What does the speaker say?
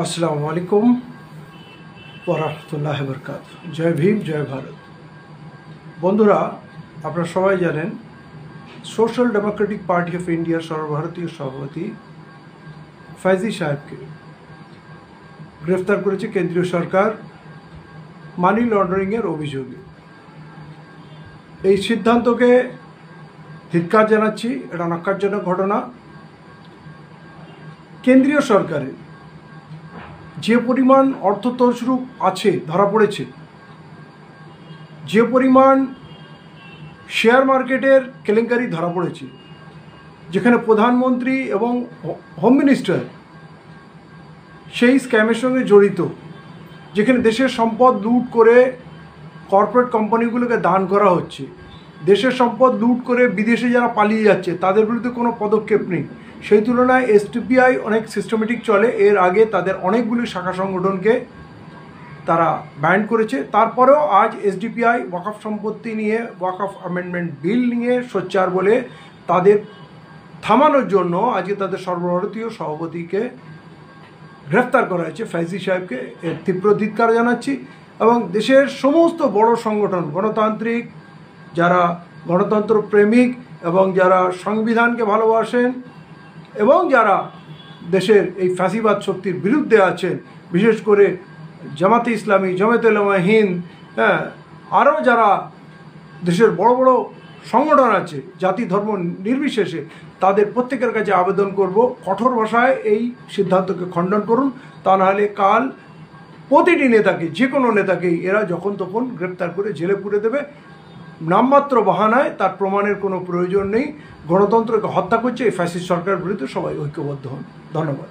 আসসালামু আলাইকুম ওয়া রাহমাতুল্লাহি ওয়া বারাকাতুহু। জয় ভীম, জয় ভারত। বন্ধুরা, আপনারা সবাই জানেন সোশ্যাল ডেমোক্রেটিক পার্টি অফ ইন্ডিয়ার সর্বভারতীয় সভাপতি ফৈজি সাহেবকে গ্রেফতার করেছে কেন্দ্রীয় সরকার মানি লন্ডারিংয়ের অভিযোগে। এই সিদ্ধান্তকে ধিক্কার জানাচ্ছি। এটা ন্যক্কারজনক ঘটনা। কেন্দ্রীয় সরকারের যে পরিমাণ অর্থ তছরূপ আছে ধরা পড়েছে, যে পরিমাণ শেয়ার মার্কেটের কেলেঙ্কারি ধরা পড়েছে, যেখানে প্রধানমন্ত্রী এবং হোম মিনিস্টার সেই স্ক্যামের সঙ্গে জড়িত, যেখানে দেশের সম্পদ লুট করে কর্পোরেট কোম্পানিগুলোকে দান করা হচ্ছে, দেশের সম্পদ লুট করে বিদেশে যারা পালিয়ে যাচ্ছে তাদের বিরুদ্ধে কোনো পদক্ষেপ নেই। সেই তুলনায় এসডিপিআই অনেক সিস্টেমেটিক চলে। এর আগে তাদের অনেকগুলি শাখা সংগঠনকে তারা ব্যান করেছে। তারপরেও আজ এসডিপিআই ওয়াকফ সম্পত্তি নিয়ে, ওয়াকফ অ্যামেন্ডমেন্ট বিল নিয়ে সোচ্চার বলে তাদের থামানোর জন্য আজকে তাদের সর্বভারতীয় সভাপতিকে গ্রেফতার করা হয়েছে, ফৈজি সাহেবকে। এর তীব্র ধিক্কার জানাচ্ছি। এবং দেশের সমস্ত বড় সংগঠন, গণতান্ত্রিক, যারা গণতন্ত্র প্রেমিক এবং যারা সংবিধানকে ভালোবাসেন এবং যারা দেশের এই ফ্যাসিবাদ শক্তির বিরুদ্ধে আছেন, বিশেষ করে জামাতে ইসলামী, জমিয়তে উলামা হিন্দ, আরও যারা দেশের বড় বড় সংগঠন আছে জাতি ধর্ম নির্বিশেষে, তাদের প্রত্যেকের কাছে আবেদন করব কঠোর ভাষায় এই সিদ্ধান্তকে খণ্ডন করুন। তা নাহলে কাল প্রতিটি নেতাকে, যে কোনো নেতাকেই এরা যখন তখন গ্রেপ্তার করে জেলে পুরে দেবে। নামমাত্র বাহানায়, তার প্রমাণের কোনো প্রয়োজন নেই। গণতন্ত্রকে হত্যা করছে এই ফ্যাসিস্ট সরকারের বিরুদ্ধে সবাই ঐক্যবদ্ধ হন। ধন্যবাদ।